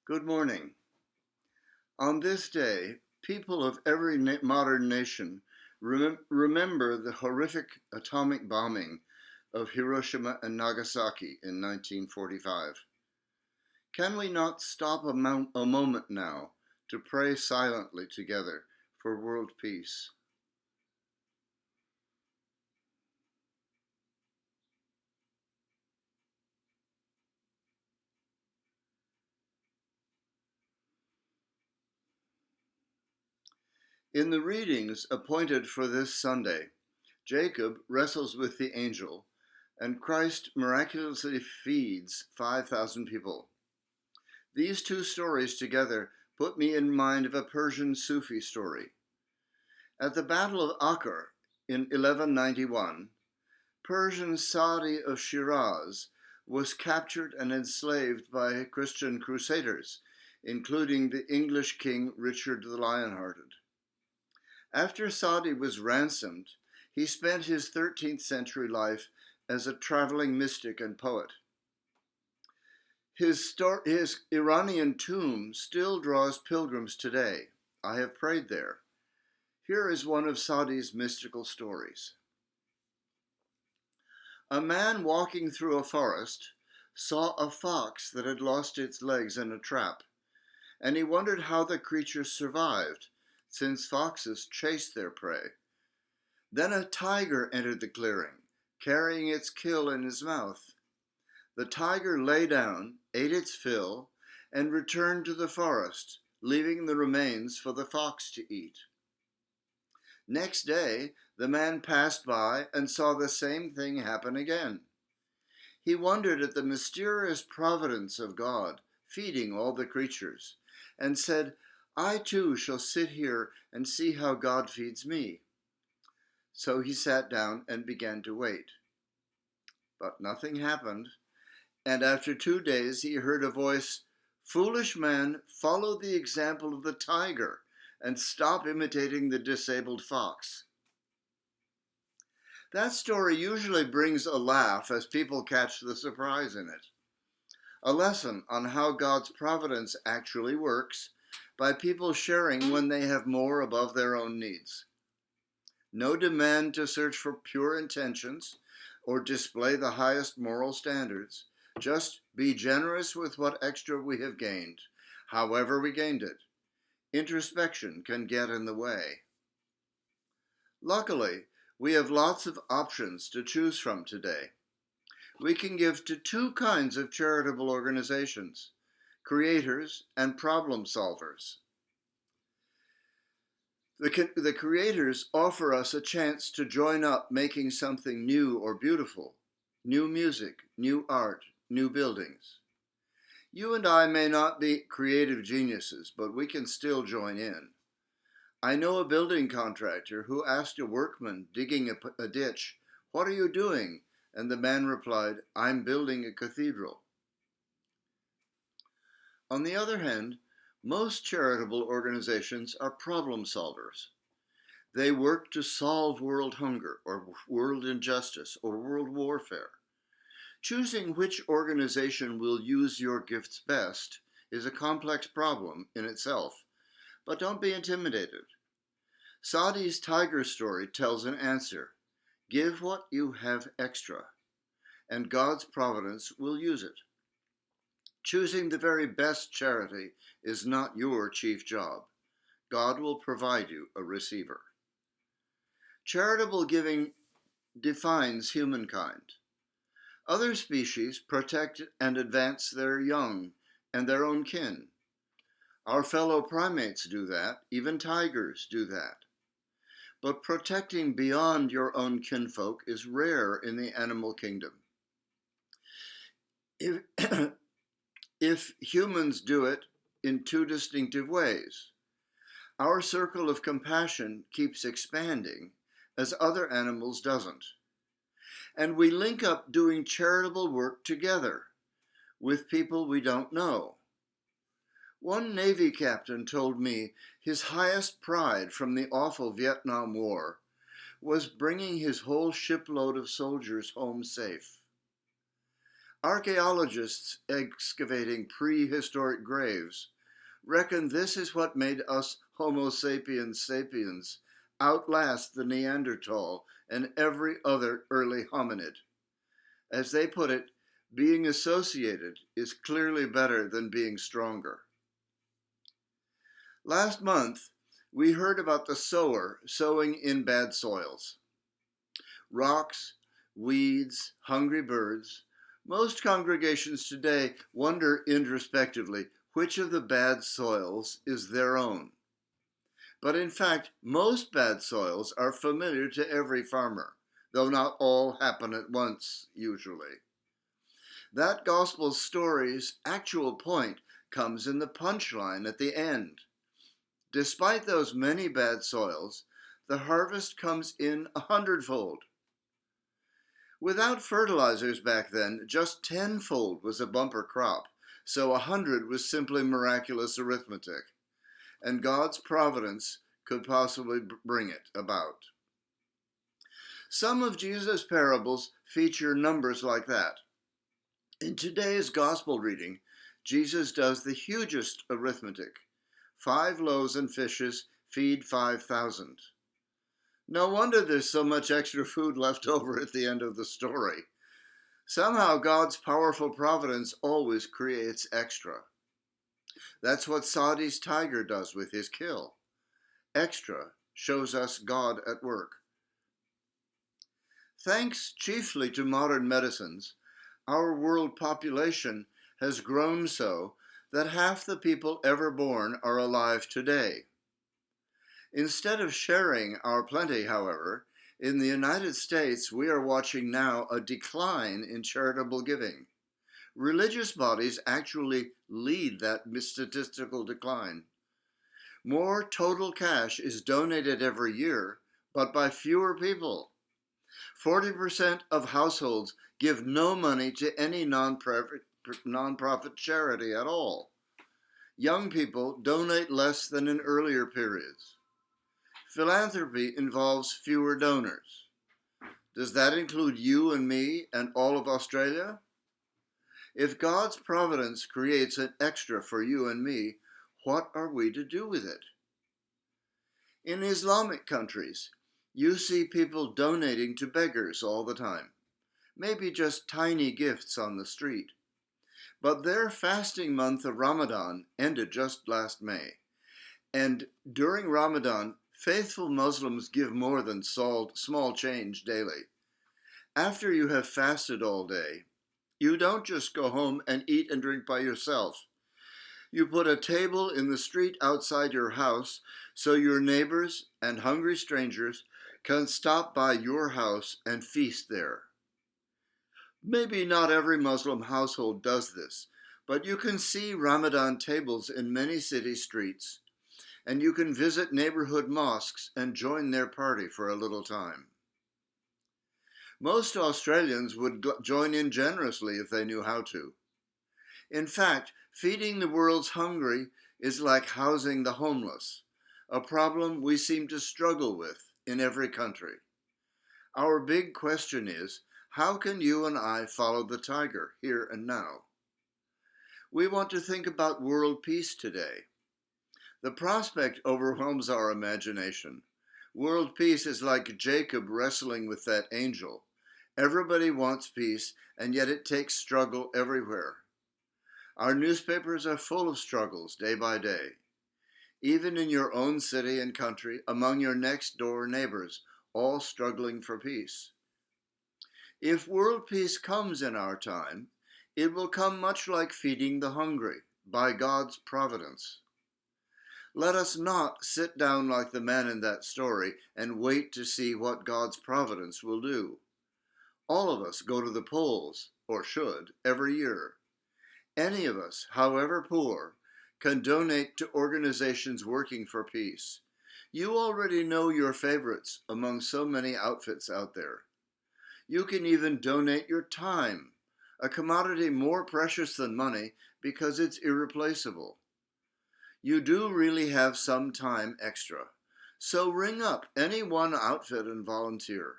Good morning. On this day, people of every modern nation remember the horrific atomic bombing of Hiroshima and Nagasaki in 1945. Can we not stop a moment now to pray silently together for world peace? In the readings appointed for this Sunday, Jacob wrestles with the angel, and Christ miraculously feeds 5,000 people. These two stories together put me in mind of a Persian Sufi story. At the Battle of Acre in 1191, Persian Sa'di of Shiraz was captured and enslaved by Christian crusaders, including the English king Richard the Lionhearted. After Sa'di was ransomed, he spent his 13th century life as a traveling mystic and poet. His Iranian tomb still draws pilgrims today. I have prayed there. Here is one of Sa'di's mystical stories. A man walking through a forest saw a fox that had lost its legs in a trap, and he wondered how the creature survived, since foxes chase their prey. Then a tiger entered the clearing, carrying its kill in his mouth. The tiger lay down, ate its fill, and returned to the forest, leaving the remains for the fox to eat. Next day, the man passed by and saw the same thing happen again. He wondered at the mysterious providence of God, feeding all the creatures, and said, I too shall sit here and see how God feeds me. So he sat down and began to wait. But nothing happened, and after 2 days he heard a voice, Foolish man, follow the example of the tiger and stop imitating the disabled fox. That story usually brings a laugh as people catch the surprise in it. A lesson on how God's providence actually works by people sharing when they have more above their own needs. No demand to search for pure intentions or display the highest moral standards. Just be generous with what extra we have gained, however we gained it. Introspection can get in the way. Luckily, we have lots of options to choose from today. We can give to two kinds of charitable organizations, creators and problem solvers. The creators offer us a chance to join up making something new or beautiful, new music, new art, new buildings. You and I may not be creative geniuses, but we can still join in. I know a building contractor who asked a workman digging a ditch, What are you doing? And the man replied, I'm building a cathedral. On the other hand, most charitable organizations are problem solvers. They work to solve world hunger or world injustice or world warfare. Choosing which organization will use your gifts best is a complex problem in itself, but don't be intimidated. Sa'di's tiger story tells an answer. Give what you have extra, and God's providence will use it. Choosing the very best charity is not your chief job. God will provide you a receiver. Charitable giving defines humankind. Other species protect and advance their young and their own kin. Our fellow primates do that, even tigers do that. But protecting beyond your own kinfolk is rare in the animal kingdom. If humans do it in two distinctive ways, our circle of compassion keeps expanding as other animals doesn't. And we link up doing charitable work together with people we don't know. One Navy captain told me his highest pride from the awful Vietnam War was bringing his whole shipload of soldiers home safe. Archaeologists excavating prehistoric graves reckon this is what made us Homo sapiens sapiens outlast the Neanderthal and every other early hominid. As they put it, being associated is clearly better than being stronger. Last month, we heard about the sower sowing in bad soils. Rocks, weeds, hungry birds. Most congregations today wonder introspectively which of the bad soils is their own. But in fact, most bad soils are familiar to every farmer, though not all happen at once, usually. That gospel story's actual point comes in the punchline at the end. Despite those many bad soils, the harvest comes in 100-fold. Without fertilizers back then, just 10-fold was a bumper crop, so 100 was simply miraculous arithmetic, and God's providence could possibly bring it about. Some of Jesus' parables feature numbers like that. In today's gospel reading, Jesus does the hugest arithmetic. 5 loaves and fishes feed 5,000. No wonder there's so much extra food left over at the end of the story. Somehow God's powerful providence always creates extra. That's what Saudi's tiger does with his kill. Extra shows us God at work. Thanks chiefly to modern medicines, our world population has grown so that half the people ever born are alive today. Instead of sharing our plenty, however, in the United States we are watching now a decline in charitable giving. Religious bodies actually lead that statistical decline. More total cash is donated every year, but by fewer people. 40% of households give no money to any nonprofit charity at all. Young people donate less than in earlier periods. Philanthropy involves fewer donors. Does that include you and me and all of Australia? If God's providence creates an extra for you and me, what are we to do with it? In Islamic countries, you see people donating to beggars all the time, maybe just tiny gifts on the street. But their fasting month of Ramadan ended just last May, and during Ramadan, faithful Muslims give more than small change daily. After you have fasted all day, you don't just go home and eat and drink by yourself. You put a table in the street outside your house so your neighbors and hungry strangers can stop by your house and feast there. Maybe not every Muslim household does this, but you can see Ramadan tables in many city streets, and you can visit neighborhood mosques and join their party for a little time. Most Australians would join in generously if they knew how to. In fact, feeding the world's hungry is like housing the homeless, a problem we seem to struggle with in every country. Our big question is, how can you and I follow the tiger here and now? We want to think about world peace today. The prospect overwhelms our imagination. World peace is like Jacob wrestling with that angel. Everybody wants peace, and yet it takes struggle everywhere. Our newspapers are full of struggles day by day. Even in your own city and country, among your next door neighbors, all struggling for peace. If world peace comes in our time, it will come much like feeding the hungry, by God's providence. Let us not sit down like the man in that story and wait to see what God's providence will do. All of us go to the polls, or should, every year. Any of us, however poor, can donate to organizations working for peace. You already know your favorites among so many outfits out there. You can even donate your time, a commodity more precious than money because it's irreplaceable. You do really have some time extra, so ring up any one outfit and volunteer.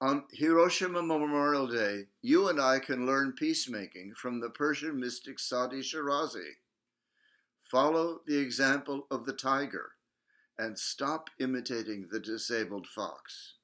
On Hiroshima Memorial Day, you and I can learn peacemaking from the Persian mystic Sadi Shirazi. Follow the example of the tiger and stop imitating the disabled fox.